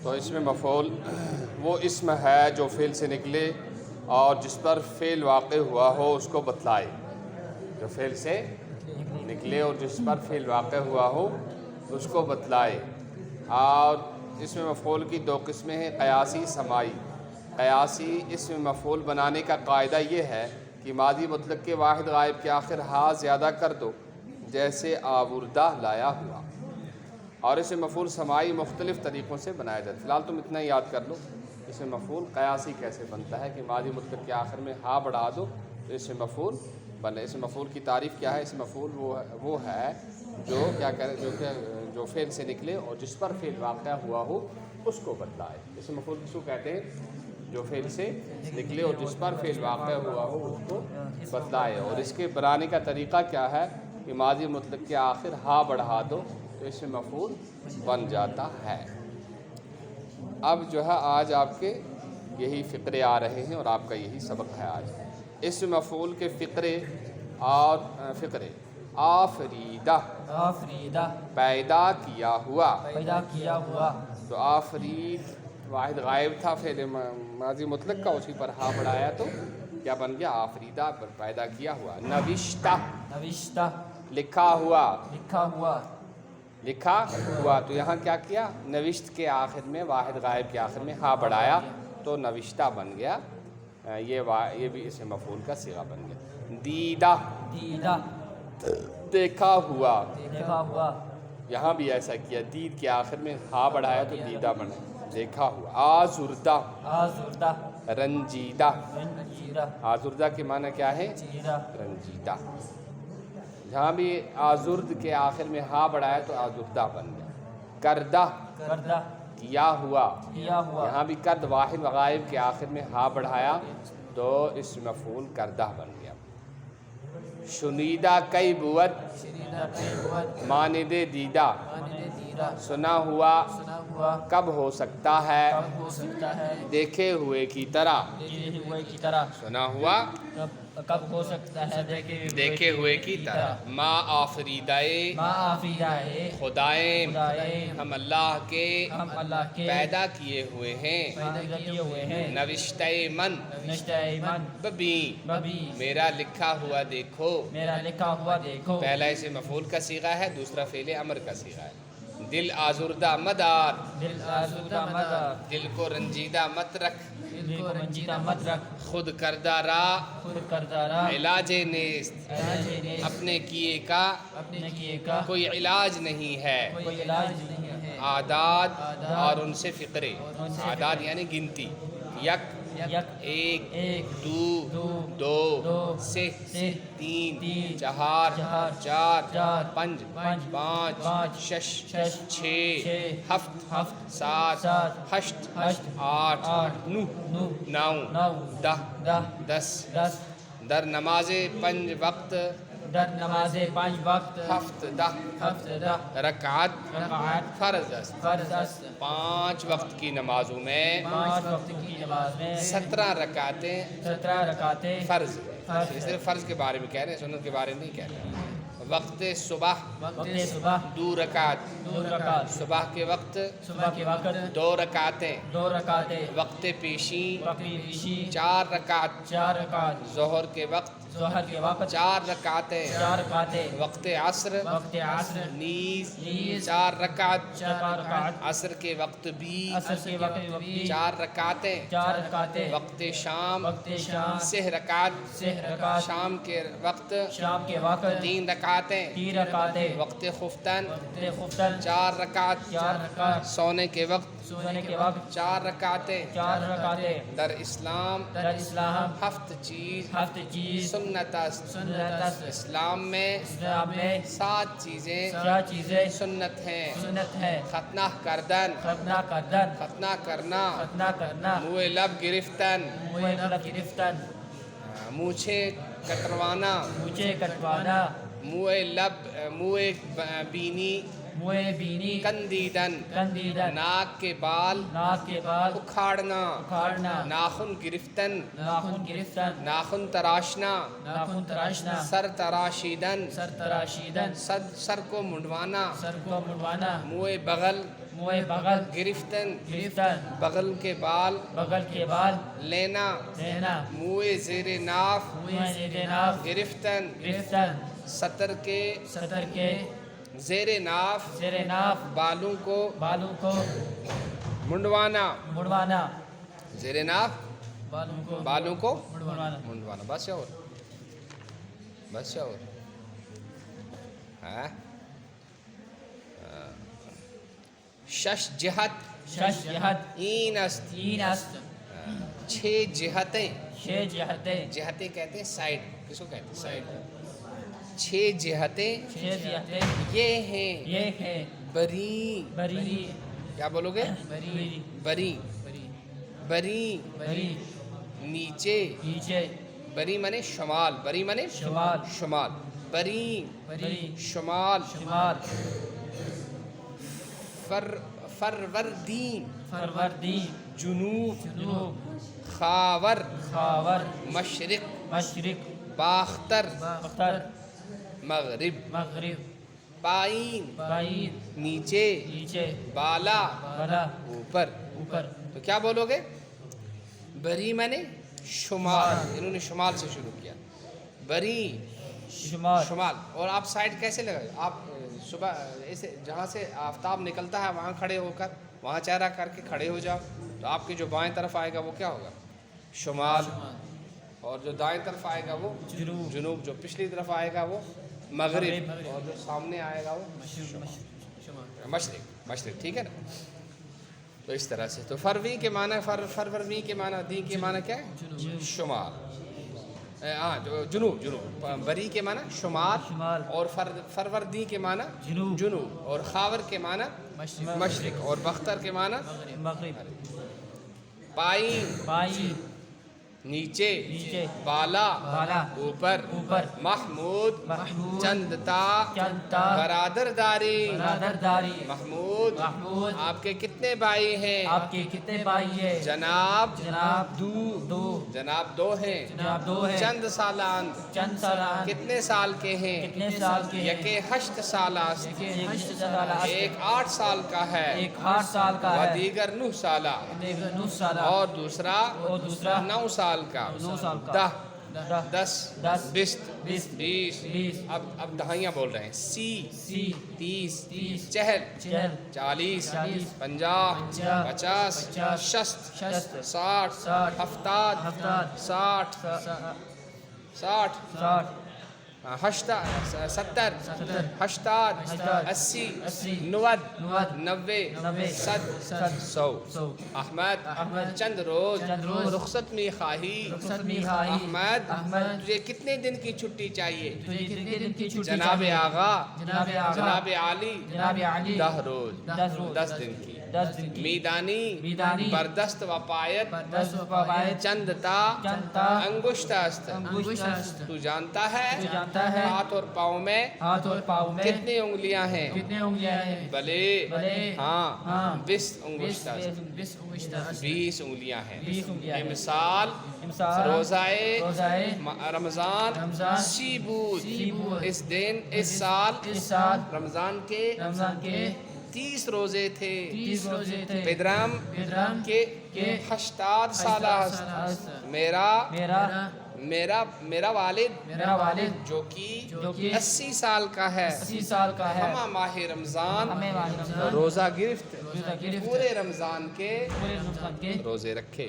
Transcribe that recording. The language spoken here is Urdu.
تو اسم مفعول وہ اسم ہے جو فعل سے نکلے اور جس پر فعل واقع ہوا ہو اس کو بتلائے، جو فعل سے نکلے اور جس پر فعل واقع ہوا ہو اس کو بتلائے۔ اور اسم مفعول کی دو قسمیں ہیں، قیاسی، سماعی۔ قیاسی اسم مفعول بنانے کا قاعدہ یہ ہے کہ ماضی مطلق کے واحد غائب کے آخر ہا زیادہ کر دو، جیسے آوردہ، لایا ہوا۔ اور اسم مفعول سماعی مختلف طریقوں سے بنایا جاتا ہے۔ فی الحال تم اتنا ہی یاد کر لو اسم مفعول قیاسی کیسے بنتا ہے، کہ ماضی مطلق کے آخر میں ہا بڑھا دو تو اسم مفعول بنے۔ اسم مفعول کی تعریف کیا ہے؟ اسم مفعول وہ ہے جو کیا کرے، جو فعل سے نکلے اور جس پر فعل واقع ہوا ہو اس کو بتلائے۔ اسم مفعول کس کو کہتے ہیں؟ جو فعل سے نکلے اور جس پر فعل واقع ہوا ہو اس کو بتلائے۔ اور اس کے بنانے کا طریقہ کیا ہے کہ ماضی مطلق کے آخر ہا بڑھا دو تو اسم مفعول بن جاتا ہے۔ اب جو ہے آج آپ کے یہی فقرے آ رہے ہیں اور آپ کا یہی سبق ہے آج۔ اسم مفعول کے فقرے اور فقرے: آفریدہ، آفریدہ، پیدا کیا ہوا۔ پیدا کیا ہوا۔ تو آفرید واحد غائب تھا فعل ماضی مطلق کا، اسی پر ہا بڑھایا تو کیا بن گیا؟ آفریدہ، پر پیدا کیا ہوا۔ نوشتہ، نوشتہ، لکھا ہوا۔ لکھا ہوا۔ لکھا ہوا تو یہاں کیا کیا؟ نوشت کے آخر میں، واحد غائب کے آخر میں ہا بڑھایا تو نوشتہ بن گیا۔ یہ بھی اسم مفعول کا صیغہ بن گیا۔ دیدہ، دیدہ، دیکھا ہوا۔ دیکھا ہوا۔ یہاں بھی ایسا کیا، دید کے آخر میں ہا بڑھایا تو دیدہ بنا، دیکھا ہوا۔ آزردہ، آزردہ، رنجیدہ۔ رنجیدہ، آزردہ کے معنی کیا ہے؟ رنجیدہ، رنجیدہ۔ جہاں بھی آزرد کے آخر میں ہا بڑھایا تو آزردہ بن گیا۔ کردہ، کردہ، کیا ہوا۔ کیا ہوا۔ یہاں بھی کرد واحد غائب کے آخر میں ہا بڑھایا تو اسم مفعول کردہ بن گیا۔ شنیدہ کئی بود، شنیدہ کئی بود، مانند دیدہ۔ مانند دیدہ، سنا ہوا، سنا ہوا، کب ہو سکتا ہے؟ کب ہو سکتا ہے؟ دیکھے ہوئے کی طرح۔ دیکھے ہوئے کی طرح، سنا ہوا، کب ہو سکتا ہے؟ دیکھے ہوئے کی طرح۔ ما آفریدائے، ما آفریدہ ہے، خدائیں، خدائے، ہم اللہ کے ہم اللہ کے پیدا کیے ہوئے ہیں۔ پیدا کیے ہوئے ہیں۔ نوشتہ من، نشتہ ایمن، ببی، ببی، میرا لکھا ہوا دیکھو۔ میرا لکھا ہوا دیکھو۔ پہلا اسم مفعول کا صیغہ ہے، دوسرا فعل امر کا صیغہ ہے۔ دل آزردہ مدار، دل آزردہ مدار، دل کو رنجیدہ مت رکھ۔ دل کو رنجیدہ مت رکھ۔ خود کردہ را، خود کردہ را، علاج نیست، علاج نیست، اپنے کیے کا اپنے کیے کا کوئی علاج نہیں ہے۔ کوئی علاج نہیں ہے۔ اعداد اور ان سے فقرے، اعداد یعنی گنتی۔ یک، یک، ایک، ایک، دو، دو، دو، سہ، سہ، تین، تین، چہار، چہار، چار، چار، پنج، پانچ، پانچ، شش، شش، چھ، چھ، ہفت، ہفت، سات، سات، ہشت، ہشت، آٹھ، آٹھ، نو، نو، نو، نو، دہ، دہ، دس۔ دس۔ در نماز پنج وقت، در نماز 5 وقت، ہفت دہ، ہفت دہ، رکعت رکعت فرض است۔ فرض است۔ 5 وقت کی نمازوں میں 5 وقت کی نماز میں 17 رکعتیں 17 رکعتیں فرض فرض ہیں۔ صرف فرض کے بارے میں کہہ رہے ہیں، سنت کے بارے میں نہیں کہہ رہے ہیں۔ وقت صبح وقت صبح 2 رکعت، 2 رکعت، صبح کے وقت صبح کے وقت 2 رکعتیں، 2 رکعتیں، وقت پیشی وقت پیشی 4 رکعت، 4 رکعت، ظہر کے وقت ظہر کے وقت 4 رکعتیں، 4 رکعتیں، وقت عصر وقت عصر نیز نیز 4 رکعت، 4 رکعت، عصر کے وقت بھی عصر کے وقت بھی 4 رکعتیں، 4 رکعتیں، وقت شام وقت شام 6 رکعت، 6 رکعت، شام کے وقت شام کے وقت 3 رکعتیں، 3 رکعتیں، وقت خفتن وقت خفتن 4 رکعت، 4 رکعت، سونے کے وقت سونے کے وقت 4 رکعتیں۔ 4 رکعتیں۔ در اسلام در اسلام ہفت چیز ہفت چیز سنت است۔ سنت است۔ اسلام میں اسلام میں 7 چیزیں 7 چیزیں سنت ہیں۔ سنت ہے۔ ختنہ کردن، ختنہ کردن، ختنہ کرنا، ختنہ کرنا، منہ لب گرفتن، منہ لب گرفتن، مونچھے کٹروانا، مونچھیں کٹوانا، منہ بینی منہ بینی کندیدن، کندیدن، ناک کے بال ناک کے بال اکھاڑنا، اکھاڑنا، ناخن گرفتن، ناخن گرفتن، ناخن تراشنا، ناخن تراشنا، سر تراشیدن، سر تراشیدن، سر کو منڈوانا، سر کو منڈوانا، منہ بغل موئے بغل گرفتن گرفتن بغل کے بال بغل کے بال لینا لینا موئے زیر ناف موئے زیر ناف گرفتن گرفتن سطر کے سطر کے زیر ناف زیر ناف بالوں کو بالوں کو منڈوانا مڑوانا زیر ناف بالوں کو مڑوانا منڈوانا بس اور ہاں شش جہت شش جہت این است تین است 6 جہتیں چھ جہتیں جہتیں کہتے ہیں سائڈ کس کو کہتے ہیں سائڈ 6 جہتیں چھ جہتیں یہ ہیں یہ ہے بری بری کیا بولو گے بری بری بری بری نیچے نیچے بری منے شمال بری منے شمال شمال بری بری شمال شمال فروردین فروردین جنوب جنوب خاور خاور مشرق مشرق باختر باختر مغرب مغرب پائین بعید نیچے نیچے بالا بالا اوپر اوپر تو کیا بولو گے بری میں نے شمال انہوں نے شمال سے شروع کیا بری شمال شمال اور آپ سائڈ کیسے لگائے آپ صبح ایسے جہاں سے آفتاب نکلتا ہے وہاں کھڑے ہو کر وہاں چہرہ کر کے کھڑے ہو جاؤ تو آپ کے جو بائیں طرف آئے گا وہ کیا ہوگا شمال اور جو دائیں طرف آئے گا وہ جنوب جنوب جو پچھلی طرف آئے گا وہ مغرب اور جو سامنے آئے گا وہ مشرق ٹھیک ہے نا تو اس طرح سے تو فروی کے معنی فروری کے معنی دی کے معنی کیا ہے شمال ہاں جنوب بری کے معنی شمال شمال اور فروردی کے معنی جنوب اور خاور کے معنی مشرق اور بختر کے معنی مغرب پائین بعید نیچے نیچے بالا بالا اوپر اوپر محمود محمود چندتا چندتا برادرداری برادرداری محمود محمود آپ کے کتنے بھائی ہیں آپ کے کتنے بھائی ہیں جناب جناب دو جناب 2 ہیں جناب 2 ہیں چند سالان چند سالان کتنے سال کے ہیں کتنے سال کے ہیں یکے 8 سالاست ایک 8 سالہ ایک 8 سال کا ہے ایک 8 سال کا و ہے دیگر 9 سالہ ایک 9 سالہ اور دوسرا 9 سال کا 9 سال کا 10 20 20 اب دہائیاں بول رہے ہیں سی 30 30 چہل 40 40 50 50 60 60 60 70 60 60 70 80 80 90 100 احمد چند روز رخصت میں خواہی احمد تجھے کتنے دن کی چھٹی چاہیے جناب آغا جناب عالی 10 روز 10 دن کی میدانی بردست و پایت چندتا انگشت است تو جانتا ہے ہاتھ اور پاؤں میں کتنی انگلیاں ہیں بلے ہاں 20 انگشت است 20 انگلیاں ہیں مثال روزائے رمضان سی بود اس دن اس سال رمضان کے 30 روزے تھے پدرام کے 80 سالہ است میرا والد جو کہ 80 سال کا ہے ہم ماہ رمضان روزہ گرفت پورے رمضان کے روزے رکھے